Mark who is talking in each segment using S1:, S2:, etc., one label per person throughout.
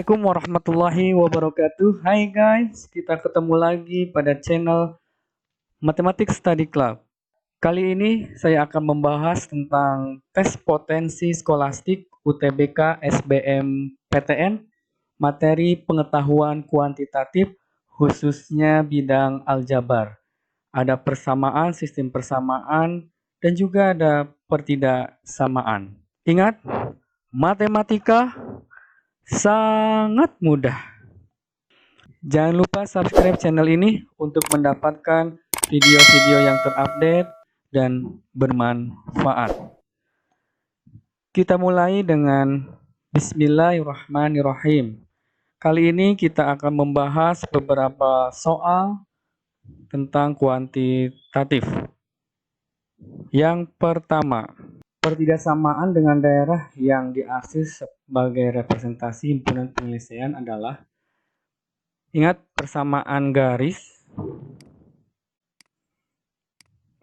S1: Assalamualaikum warahmatullahi wabarakatuh. Hai guys, kita ketemu lagi pada channel Mathematics Study Club. Kali ini saya akan membahas tentang tes potensi skolastik UTBK SBM PTN, materi pengetahuan kuantitatif khususnya bidang aljabar. Ada persamaan, sistem persamaan, dan juga ada pertidaksamaan. Ingat, matematika sangat mudah. Jangan lupa subscribe channel ini untuk mendapatkan video-video yang terupdate dan bermanfaat. Kita mulai dengan Bismillahirrahmanirrahim. Kali ini kita akan membahas beberapa soal tentang kuantitatif. Yang pertama, pertidaksamaan dengan daerah yang diarsir sebagai representasi himpunan penyelesaian adalah, ingat persamaan garis.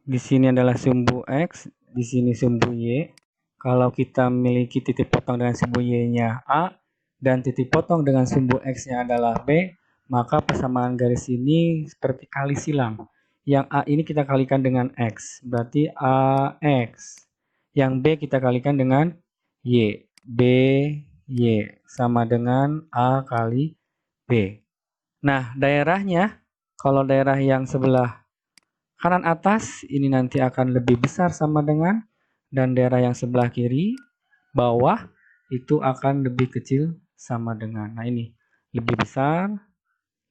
S1: Di sini adalah sumbu X, di sini sumbu Y. Kalau kita memiliki titik potong dengan sumbu Y-nya A dan titik potong dengan sumbu X-nya adalah B, maka persamaan garis ini seperti kali silang. Yang A ini kita kalikan dengan X, berarti AX. Yang B kita kalikan dengan Y, BY sama dengan A kali B. Nah, daerahnya, kalau daerah yang sebelah kanan atas, ini nanti akan lebih besar sama dengan, dan daerah yang sebelah kiri, bawah, itu akan lebih kecil sama dengan. Nah, ini lebih besar,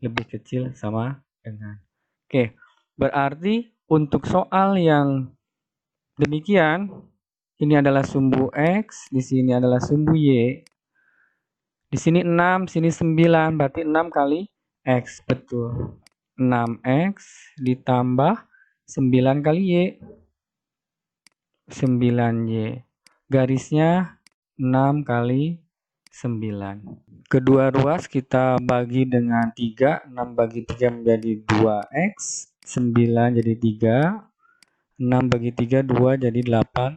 S1: lebih kecil sama dengan. Oke, berarti untuk soal yang demikian, ini adalah sumbu X, di sini adalah sumbu Y, di sini 6, sini 9, berarti 6 kali X, betul. 6X ditambah 9 kali Y. 9Y. Garisnya 6 kali 9. Kedua ruas kita bagi dengan 3. 6 bagi 3 menjadi 2X. 9 jadi 3. 6 bagi 3, 2 jadi 18.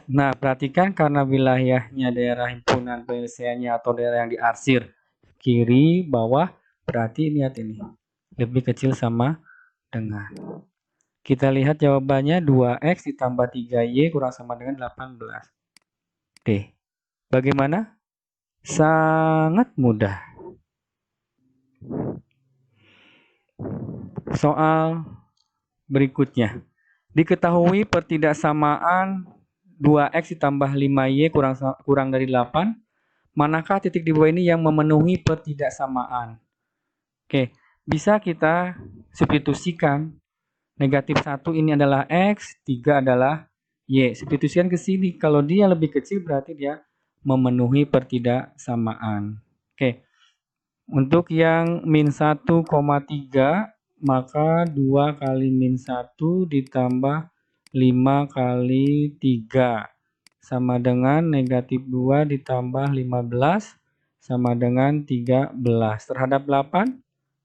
S1: Nah, perhatikan karena wilayahnya daerah himpunan penyelesaiannya atau daerah yang diarsir kiri, bawah, berarti lihat ini lebih kecil sama dengan. Kita lihat jawabannya 2X ditambah 3Y kurang sama dengan 18. Oke, bagaimana? Sangat mudah. Soal berikutnya. Diketahui pertidaksamaan 2X ditambah 5Y kurang dari 8. Manakah titik di bawah ini yang memenuhi pertidaksamaan? Oke, bisa kita substitusikan. Negatif 1 ini adalah X, 3 adalah Y. Substitusikan ke sini. Kalau dia lebih kecil berarti dia memenuhi pertidaksamaan. Oke. Untuk yang min 1,3, maka 2 kali min 1 ditambah 5 kali 3. Sama dengan negatif 2 ditambah 15 sama dengan 13. Terhadap 8,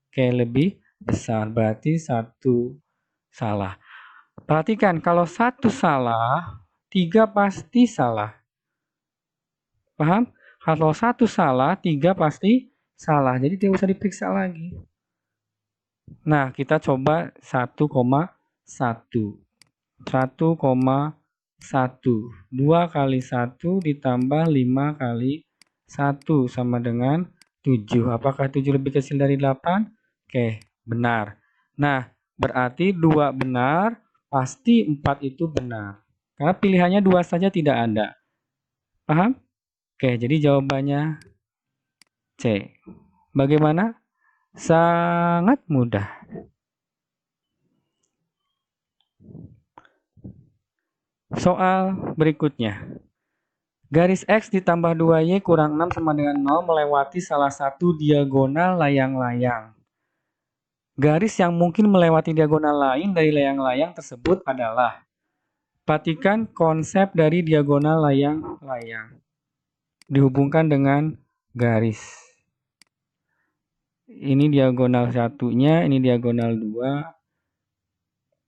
S1: oke, lebih besar. Berarti 1 salah. Perhatikan, kalau 1 salah, 3 pasti salah. Paham? Kalau 1 salah, 3 pasti salah. Jadi tidak usah diperiksa lagi. Nah, kita coba 1,1. 1,1. 2 kali 1 ditambah 5 kali 1 sama dengan 7. Apakah 7 lebih kecil dari 8? Oke, benar. Nah, berarti 2 benar, pasti 4 itu benar. Karena pilihannya 2 saja tidak ada. Paham? Oke, jadi jawabannya C. Bagaimana? Sangat mudah. Soal berikutnya. Garis X ditambah 2Y kurang 6 sama dengan 0 melewati salah satu diagonal layang-layang. Garis yang mungkin melewati diagonal lain dari layang-layang tersebut adalah. Perhatikan konsep dari diagonal layang-layang. Dihubungkan dengan garis. Ini diagonal satunya, ini diagonal 2.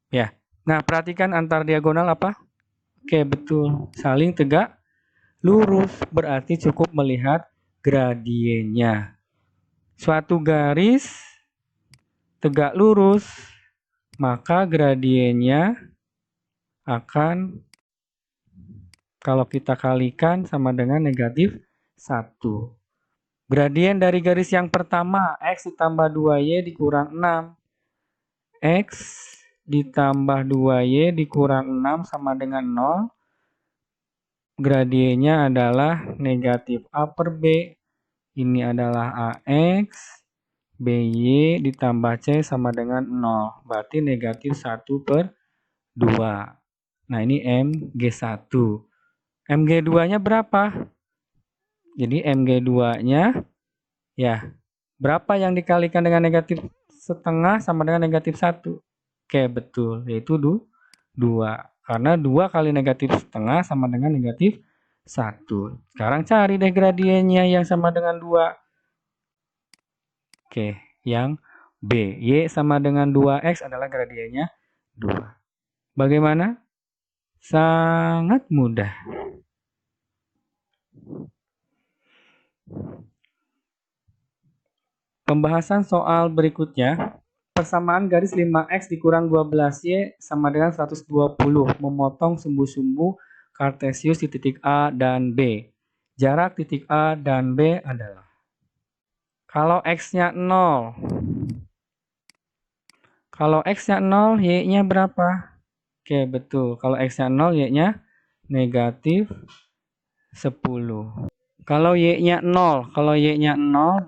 S1: Ya. Nah, perhatikan antar diagonal apa? Oke, betul. Saling tegak lurus. Berarti cukup melihat gradiennya. Suatu garis tegak lurus, maka gradiennya akan, kalau kita kalikan, sama dengan negatif 1. Gradien dari garis yang pertama, X ditambah 2Y dikurang 6. X ditambah 2Y dikurang 6 sama dengan 0. Gradiennya adalah negatif A per B. Ini adalah AX. BY ditambah C sama dengan 0. Berarti negatif 1 per 2. Nah, ini MG1. MG2-nya berapa? Jadi MG2-nya, ya, berapa yang dikalikan dengan negatif setengah sama dengan negatif 1? Oke, betul, yaitu 2. Karena 2 kali negatif setengah sama dengan negatif 1. Sekarang cari deh gradiennya yang sama dengan 2. Oke, yang B. Y sama dengan 2X adalah gradiennya 2. Bagaimana? Sangat mudah. Pembahasan soal berikutnya, persamaan garis 5X dikurang 12Y sama dengan 120, memotong sumbu-sumbu kartesius di titik A dan B. Jarak titik A dan B adalah, kalau X-nya 0, kalau X-nya 0, Y-nya berapa? Oke, betul. Kalau X-nya 0, Y-nya negatif 10. Kalau Y-nya 0,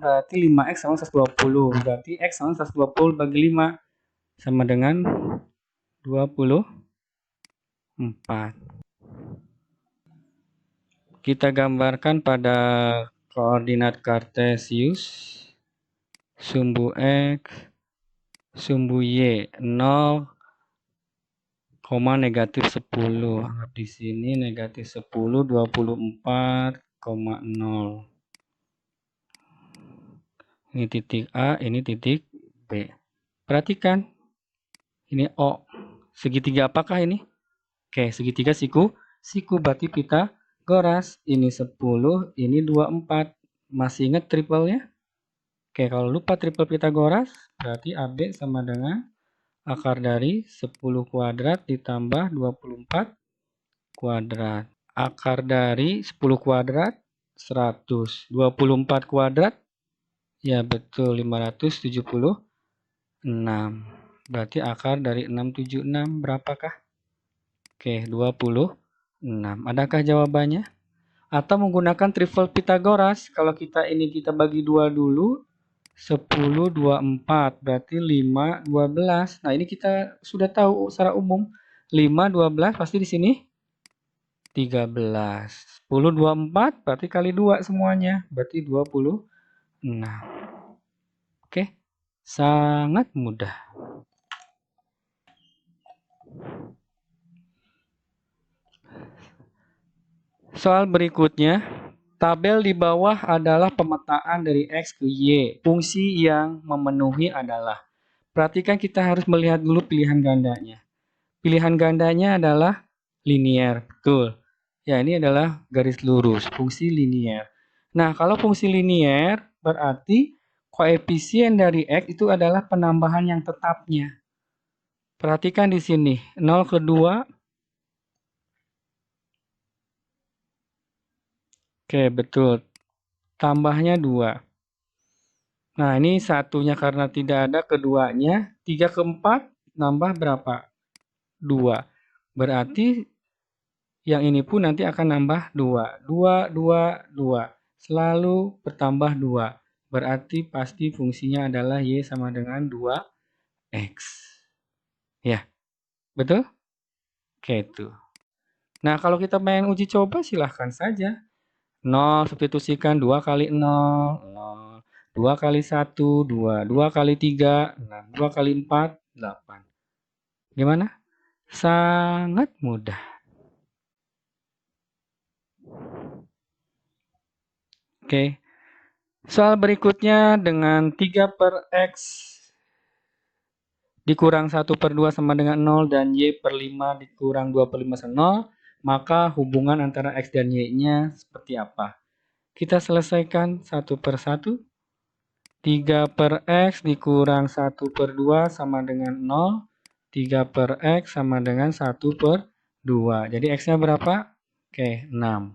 S1: berarti 5X sama 120. Berarti X sama 120 bagi 5 sama dengan 24. Kita gambarkan pada koordinat kartesius. Sumbu X, sumbu Y 0, negatif 10. Anggap di sini negatif 10, 24,0. Ini titik A, ini titik B. Perhatikan, ini O. Segitiga apakah ini? Oke, segitiga siku berarti Pitagoras. Ini 10, ini 24. Masih ingat triple-nya? Oke, kalau lupa triple Pitagoras, berarti AB sama dengan akar dari 10 kuadrat ditambah 24 kuadrat. Akar dari 10 kuadrat 100. 24 kuadrat, ya betul, 576. Berarti akar dari 676 berapakah? Oke, 26. Adakah jawabannya? Atau menggunakan triple Pitagoras, kalau kita bagi 2 dulu, 10, 24, berarti 5, 12. Nah, ini kita sudah tahu secara umum. 5, 12, pasti di sini 13. 10, 24, berarti kali 2 semuanya. Berarti 26. Oke, sangat mudah. Soal berikutnya, tabel di bawah adalah pemetaan dari X ke Y. Fungsi yang memenuhi adalah, perhatikan kita harus melihat dulu pilihan gandanya. Pilihan gandanya adalah linier, betul. Ya, ini adalah garis lurus, fungsi linier. Nah, kalau fungsi linier berarti koefisien dari X itu adalah penambahan yang tetapnya. Perhatikan di sini, 0 ke 2. Oke, betul. Tambahnya 2. Nah, ini satunya karena tidak ada keduanya. 3 ke 4 nambah berapa? 2. Berarti yang ini pun nanti akan nambah 2. 2, 2, 2. Selalu bertambah 2. Berarti pasti fungsinya adalah Y sama dengan 2X. Ya, betul? Oke, itu. Nah, kalau kita main uji coba silahkan saja. 0 substitusikan 2 kali 0, 0. 2 kali 1, 2. 2 kali 3, 6. 2 kali 4, 8. Gimana? Sangat mudah. Oke. Soal berikutnya dengan 3 per X dikurang 1 per 2 sama dengan 0 dan Y per 5 dikurang 2 per 5 sama 0, maka hubungan antara X dan Y-nya seperti apa? Kita selesaikan satu per satu. 3 per X dikurang 1 per 2 sama dengan 0. 3 per X sama dengan 1 per 2. Jadi X-nya berapa? Oke, 6.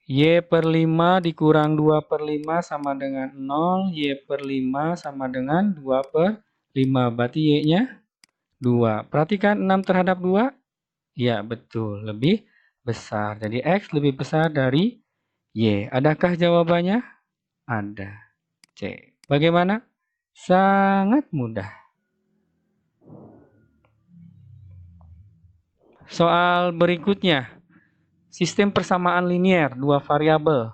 S1: Y per 5 dikurang 2 per 5 sama dengan 0. Y per 5 sama dengan 2 per 5. Berarti Y-nya 2. Perhatikan 6 terhadap 2. Ya, betul. Lebih besar. Jadi X lebih besar dari Y. Adakah jawabannya? Ada. C. Bagaimana? Sangat mudah. Soal berikutnya. Sistem persamaan linier, dua variabel.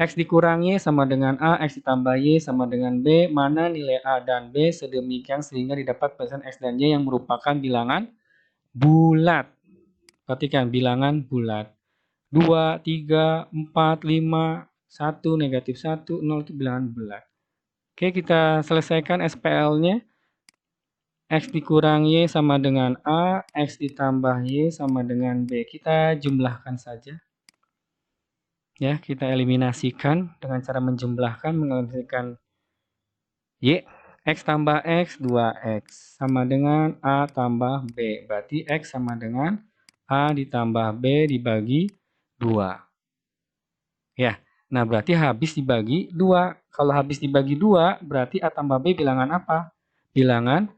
S1: X dikurangi sama dengan A, X ditambah Y sama dengan B. Mana nilai A dan B sedemikian sehingga didapat batasan X dan Y yang merupakan bilangan bulat. Perhatikan, bilangan bulat. 2, 3, 4, 5, 1, negatif 1, 0 itu bilangan bulat. Oke, kita selesaikan SPL-nya. X dikurang Y sama dengan A, X ditambah Y sama dengan B. Kita jumlahkan saja. Ya, kita eliminasikan dengan cara menjumlahkan, mengeliminasikan Y. X tambah X, 2X. Sama dengan A tambah B. Berarti X sama dengan A ditambah B dibagi 2. Ya, nah berarti habis dibagi 2. Kalau habis dibagi 2, berarti A tambah B bilangan apa? Bilangan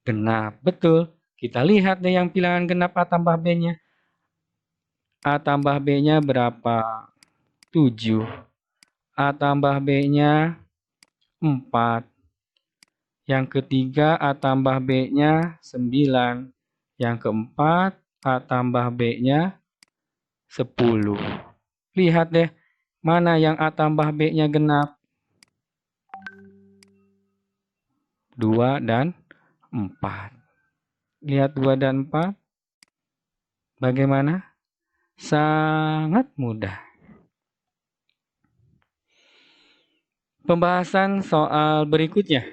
S1: genap. Betul. Kita lihat deh yang bilangan genap A tambah B-nya. A tambah B-nya berapa? 7. A tambah B-nya 4. Yang ketiga A tambah B-nya 9. Yang keempat A tambah B-nya 10. Lihat deh, mana yang A tambah B-nya genap? 2 dan 4. Lihat 2 dan 4. Bagaimana? Sangat mudah. Pembahasan soal berikutnya.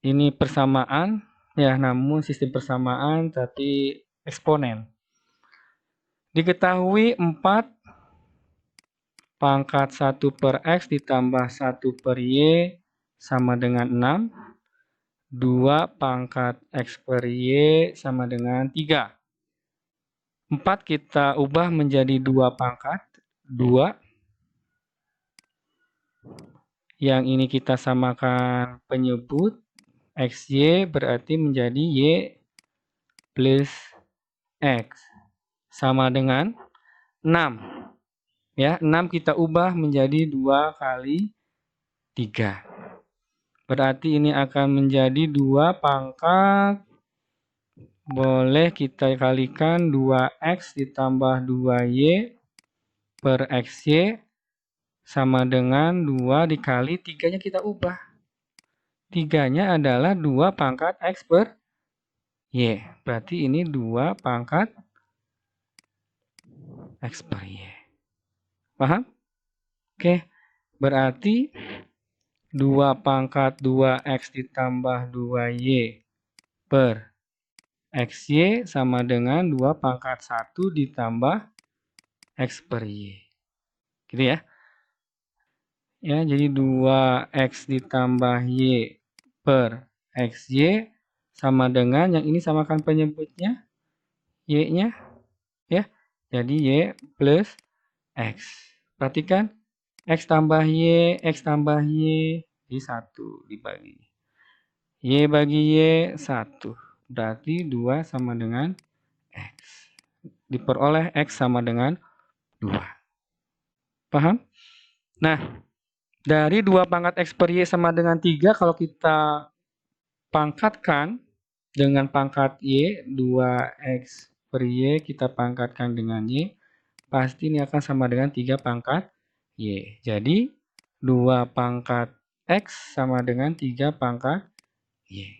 S1: Ini persamaan, ya namun sistem persamaan tapi eksponen. Diketahui 4 pangkat 1 per X ditambah 1 per Y sama dengan 6. 2 pangkat X per Y sama dengan 3. 4 kita ubah menjadi 2 pangkat 2. Yang ini kita samakan penyebut. XY berarti menjadi Y plus X. Sama dengan 6. Ya, 6 kita ubah menjadi 2 kali 3. Berarti ini akan menjadi 2 pangkat. Boleh kita kalikan 2X ditambah 2Y per XY sama dengan 2 dikali 3-nya kita ubah. 3-nya adalah 2 pangkat X per Y. Berarti ini 2 pangkat X per Y. Paham? Oke. Berarti 2 pangkat 2X ditambah 2Y per XY sama dengan 2 pangkat 1 ditambah X per Y. Gitu ya. Ya, jadi 2X ditambah Y per XY sama dengan yang ini samakan penyebutnya Y-nya ya. Jadi Y plus X. Perhatikan X tambah Y di 1 dibagi. Y bagi Y 1. Berarti 2 sama dengan X. Diperoleh X sama dengan 2. Paham? Nah, dari 2 pangkat X per Y sama dengan 3, kalau kita pangkatkan dengan pangkat Y, 2X per Y kita pangkatkan dengan Y, pasti ini akan sama dengan 3 pangkat Y. Jadi, 2 pangkat X sama dengan 3 pangkat Y.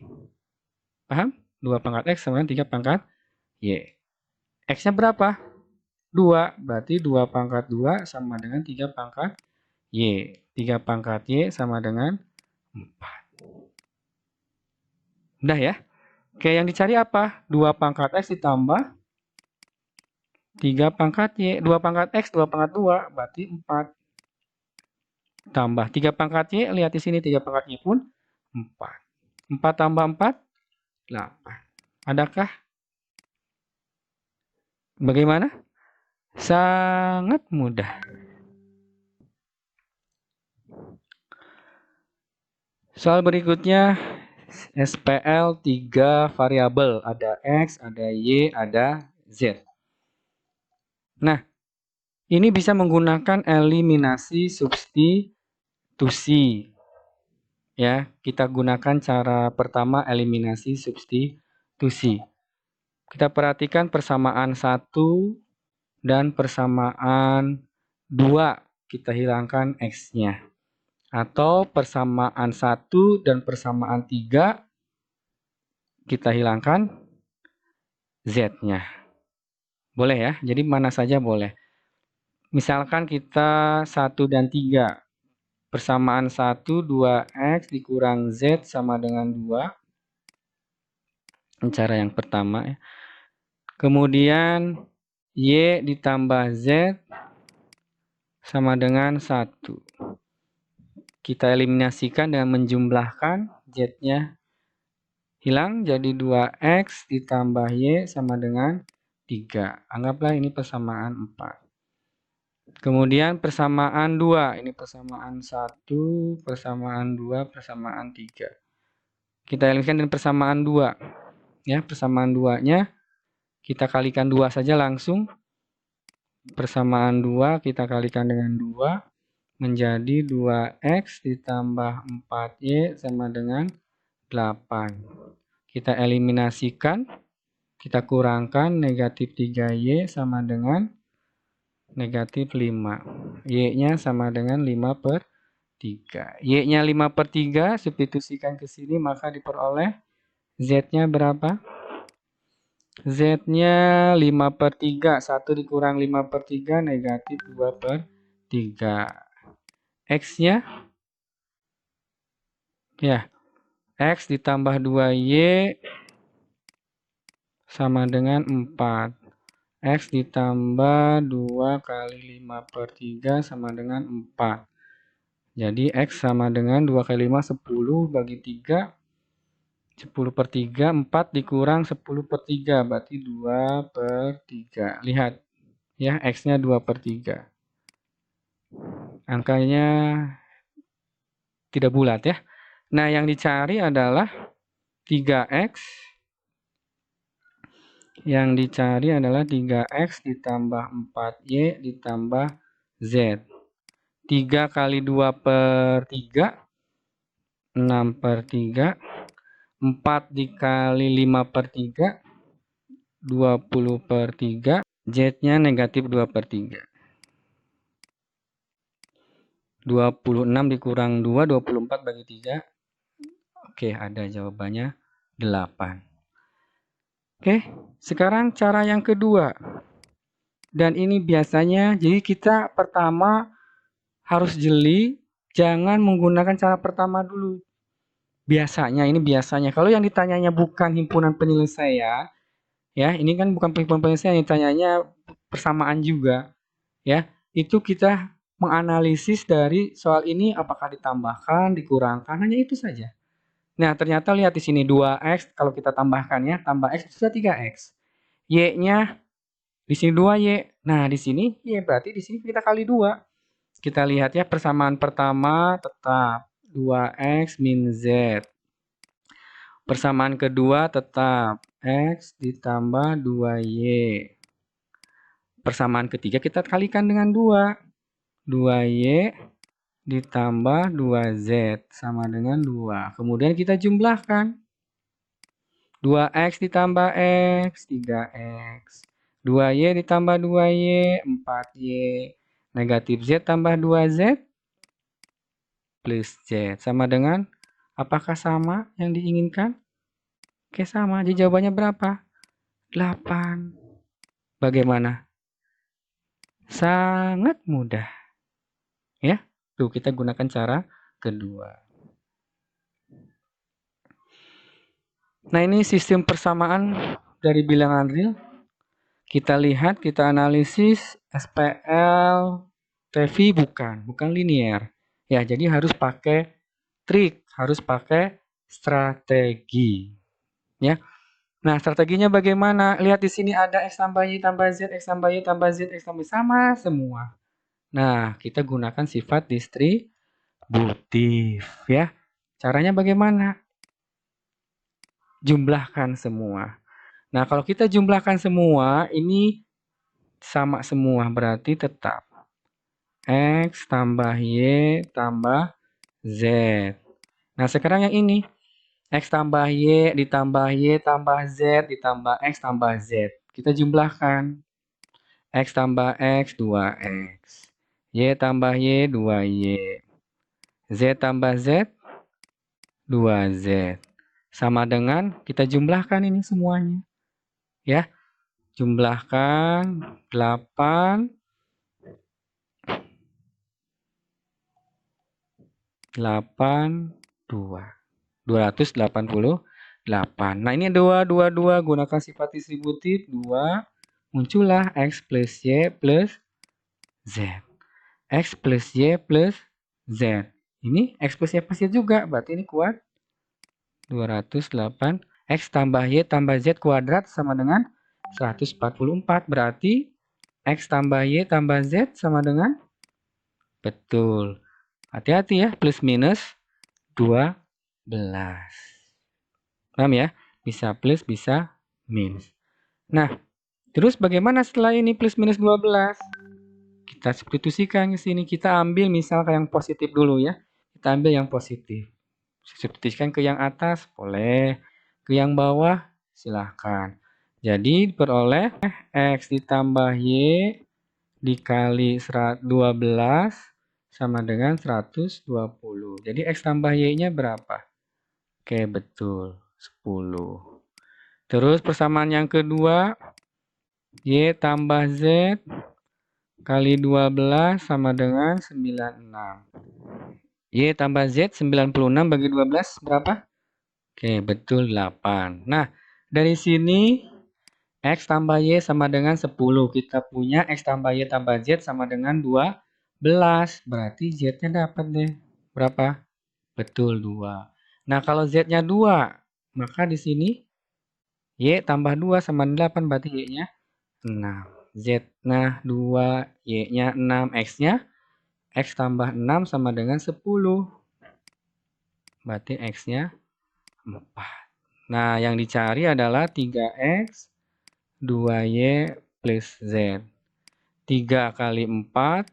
S1: Paham? 2 pangkat X sama dengan 3 pangkat Y. X-nya berapa? 2. Berarti 2 pangkat 2 sama dengan 3 pangkat Y. 3 pangkat Y sama dengan 4. Udah ya? Oke, yang dicari apa? 2 pangkat X ditambah 3 pangkat Y. 2 pangkat X, 2 pangkat 2, berarti 4. tambah 3 pangkat Y, lihat di sini 3 pangkat Y pun 4. 4 tambah 4, 8. Adakah? Bagaimana? Sangat mudah. Soal berikutnya, SPL 3 variabel. Ada X, ada Y, ada Z. Nah, ini bisa menggunakan eliminasi substitusi. Ya, kita gunakan cara pertama eliminasi substitusi. Kita perhatikan persamaan 1 dan persamaan 2. Kita hilangkan X-nya. Atau persamaan 1 dan persamaan 3, kita hilangkan Z-nya. Boleh ya, jadi mana saja boleh. Misalkan kita 1 dan 3. Persamaan 1, 2X dikurang Z sama dengan 2. Cara yang pertama ya. Kemudian Y ditambah Z sama dengan 1. Kita eliminasikan dengan menjumlahkan Z-nya hilang jadi 2X ditambah Y sama dengan 3. Anggaplah ini persamaan 4. Kemudian persamaan 2. Ini persamaan 1, persamaan 2, persamaan 3. Kita eliminasikan dengan persamaan 2. Ya, persamaan 2-nya kita kalikan 2 saja langsung. Persamaan 2 kita kalikan dengan 2. Menjadi 2X ditambah 4Y sama dengan 8. Kita eliminasikan, kita kurangkan negatif 3Y sama dengan negatif 5. Y-nya sama dengan 5/3. Y-nya 5/3, substitusikan ke sini maka diperoleh Z-nya berapa? Z-nya 5/3. 1 dikurang 5/3 negatif 2/3. X-nya ya, X ditambah 2Y sama dengan 4. X ditambah 2 kali 5/3 sama dengan 4. Jadi X sama dengan 2 kali 5, 10 bagi 3. 10/3, 4 dikurang 10/3, berarti 2/3. Lihat ya, X-nya 2/3. Angkanya tidak bulat ya. Nah, yang dicari adalah 3X. Yang dicari adalah 3X ditambah 4Y ditambah Z. 3 kali 2/3, 6/3. 4 dikali 5/3, 20/3. Z-nya negatif 2/3. 26 dikurang 2, 24 bagi 3. Oke, ada jawabannya 8. Oke, sekarang cara yang kedua. Dan ini biasanya, jadi kita pertama harus jeli, jangan menggunakan cara pertama dulu. Biasanya, ini biasanya. Kalau yang ditanyanya bukan himpunan penyelesaian, ya, ini kan bukan himpunan penyelesaian, yang ditanyanya persamaan juga. Ya, itu kita menganalisis dari soal ini apakah ditambahkan, dikurangkan, hanya itu saja. Nah, ternyata lihat di sini 2X kalau kita tambahkan ya, tambah X sudah 3X. Y-nya di sini 2Y. Nah, di sini Y berarti di sini kita kali 2. Kita lihat ya, persamaan pertama tetap 2X min Z. Persamaan kedua tetap X ditambah 2Y. Persamaan ketiga kita kalikan dengan 2. 2Y ditambah 2Z sama dengan 2. Kemudian kita jumlahkan. 2X ditambah X, 3X. 2Y ditambah 2Y, 4Y. Negatif Z tambah 2Z plus Z. Sama dengan, apakah sama yang diinginkan? Oke, sama. Jadi jawabannya berapa? 8. Bagaimana? Sangat mudah. Ya, tuh kita gunakan cara kedua. Nah, ini sistem persamaan dari bilangan real. Kita lihat, kita analisis SPL TV bukan linear. Ya, jadi harus pakai trik, harus pakai strategi. Ya. Nah, strateginya bagaimana? Lihat di sini ada X tambah Y tambah Z, X tambah Y tambah Z, X tambah Y, sama semua. Nah, kita gunakan sifat distributif. Ya. Caranya bagaimana? Jumlahkan semua. Nah, kalau kita jumlahkan semua, ini sama semua, berarti tetap X tambah Y tambah Z. Nah, sekarang yang ini, X tambah Y ditambah Y tambah Z ditambah X tambah Z. Kita jumlahkan. X tambah X, 2X. Y tambah Y, 2Y. Z tambah Z, 2Z. Sama dengan, kita jumlahkan ini semuanya. Ya, jumlahkan 8, 8, 2. 288. Nah, ini 2, 2, 2. Gunakan sifat distributif. 2. Muncullah X plus Y plus Z. X plus Y plus Z. Ini X plus Y plus Z juga. Berarti ini kuat. 208. X tambah Y tambah Z kuadrat sama dengan 144. Berarti X tambah Y tambah Z sama dengan? Betul. Hati-hati ya. Plus minus 12. Paham ya? Bisa plus, bisa minus. Nah, terus bagaimana setelah ini plus minus 12? Kita substitusikan ke sini. Kita ambil misalkan yang positif dulu ya. Kita ambil yang positif. Substitusikan ke yang atas, boleh. Ke yang bawah, silahkan. Jadi diperoleh X ditambah Y dikali 12 sama dengan 120. Jadi X tambah Y-nya berapa? Oke, betul. 10. Terus persamaan yang kedua, Y tambah Z kali 12 sama dengan 96. Y tambah Z 96 bagi 12 berapa? Oke, betul 8. Nah, dari sini X tambah Y sama dengan 10. Kita punya X tambah Y tambah Z sama dengan 12. Berarti Z-nya dapat deh. Berapa? Betul, 2. Nah, kalau Z-nya 2, maka di sini Y tambah 2 sama 8, berarti Y-nya 6. Z-nya 2, Y-nya 6, X-nya X tambah 6 sama dengan 10. Berarti X-nya 4. Nah, yang dicari adalah 3X, 2Y plus Z. 3 kali 4,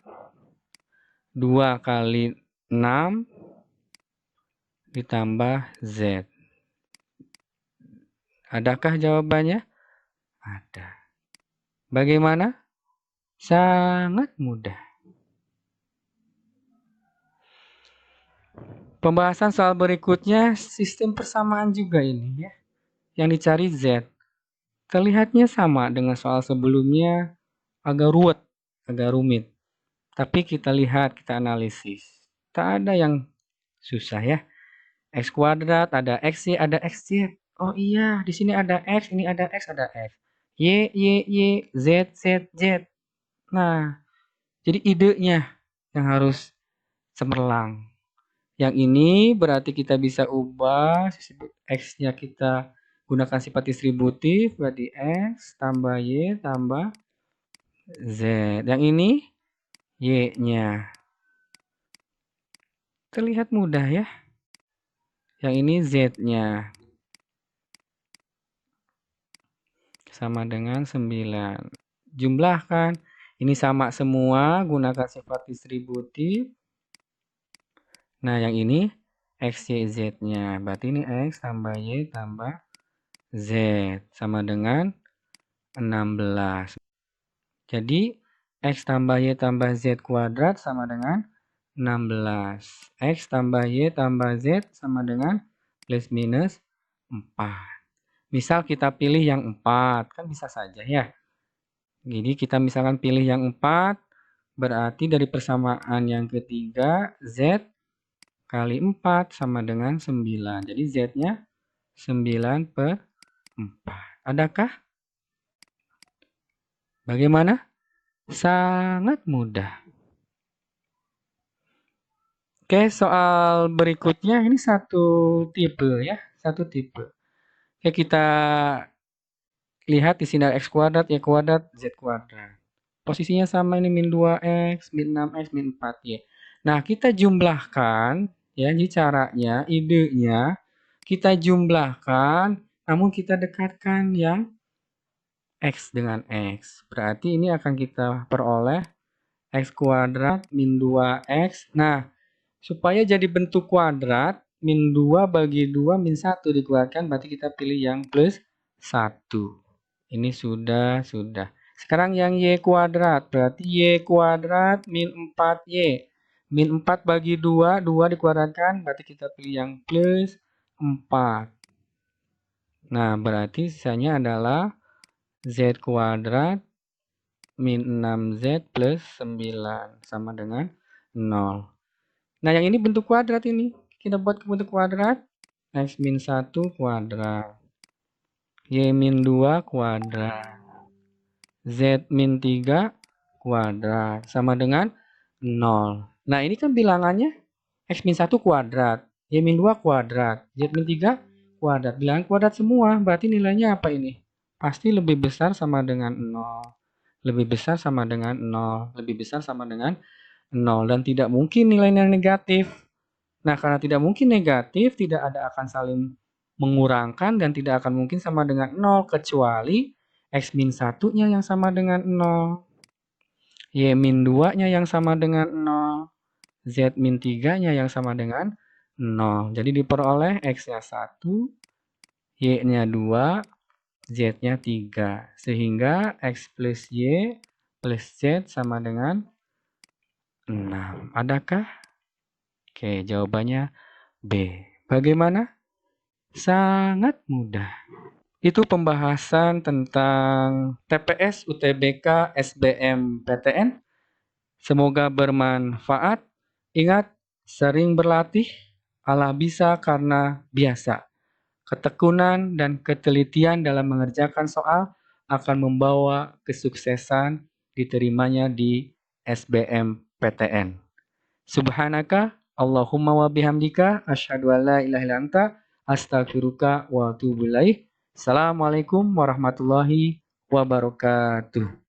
S1: 2 kali 6, ditambah Z. Adakah jawabannya? Ada. Bagaimana? Sangat mudah. Pembahasan soal berikutnya, sistem persamaan juga ini ya. Yang dicari Z. Terlihatnya sama dengan soal sebelumnya, agak ruwet, agak rumit. Tapi kita lihat, kita analisis. Tak ada yang susah ya. X kuadrat, ada XY, ada XY. Oh iya, di sini ada X, ini ada X, ada X. Y, Y, Y, Z, Z, Z. Nah, jadi idenya yang harus cemerlang. Yang ini berarti kita bisa ubah X-nya, kita gunakan sifat distributif, berarti X tambah Y tambah Z. Yang ini Y-nya. Terlihat mudah ya. Yang ini Z-nya. Sama dengan 9. Jumlahkan. Ini sama semua, gunakan sifat distributif. Nah, yang ini X, Y, Z-nya. Berarti ini X tambah Y tambah Z. Sama dengan 16. Jadi, X tambah Y tambah Z kuadrat sama dengan 16. X tambah Y tambah Z sama dengan plus minus 4. Misal kita pilih yang 4, kan bisa saja ya. Jadi kita misalkan pilih yang 4, berarti dari persamaan yang ketiga, Z kali 4 sama dengan 9. Jadi Z-nya 9 per 4. Adakah? Bagaimana? Sangat mudah. Oke, soal berikutnya ini satu tipe ya, satu tipe. Oke, kita lihat di sini ada x kuadrat, y kuadrat, z kuadrat. Posisinya sama ini min 2x, min 6x, min 4y. Nah, kita jumlahkan ya, ini caranya, idenya kita jumlahkan, namun kita dekatkan yang x dengan x. Berarti ini akan kita peroleh x kuadrat min 2x. Nah, supaya jadi bentuk kuadrat, min 2 bagi 2 min 1 dikeluarkan, berarti kita pilih yang plus 1. Ini sudah. Sekarang yang y kuadrat, berarti y kuadrat min 4y. Min 4 bagi 2, 2 dikuadratkan, berarti kita pilih yang plus 4. Nah, berarti sisanya adalah z kuadrat min 6z plus 9 sama dengan 0. Nah, yang ini bentuk kuadrat ini. Kita buat bentuk kuadrat. X min 1 kuadrat. Y min 2 kuadrat. Z min 3 kuadrat. Sama dengan 0. Nah, ini kan bilangannya X min 1 kuadrat. Y min 2 kuadrat. Z min 3 kuadrat. Bilangan kuadrat semua. Berarti nilainya apa ini? Pasti lebih besar sama dengan 0. Lebih besar sama dengan 0. Lebih besar sama dengan 0. Dan tidak mungkin nilainya negatif. Nah, karena tidak mungkin negatif, tidak ada akan saling mengurangkan dan tidak akan mungkin sama dengan 0 kecuali x min 1-nya yang sama dengan 0, y min 2-nya yang sama dengan 0, z min 3-nya yang sama dengan 0. Jadi diperoleh x-nya 1, y-nya 2, z-nya 3. Sehingga x plus y plus z sama dengan 6. Adakah? Oke, jawabannya B. Bagaimana? Sangat mudah. Itu pembahasan tentang TPS, UTBK, SBM, PTN. Semoga bermanfaat. Ingat, sering berlatih, Allah bisa karena biasa. Ketekunan dan ketelitian dalam mengerjakan soal akan membawa kesuksesan diterimanya di SBM PTN. Subhanaka Allahumma wa bihamdika asyhadu an la ilaha illa anta astaghfiruka wa atubu ilaik. Assalamualaikum warahmatullahi wabarakatuh.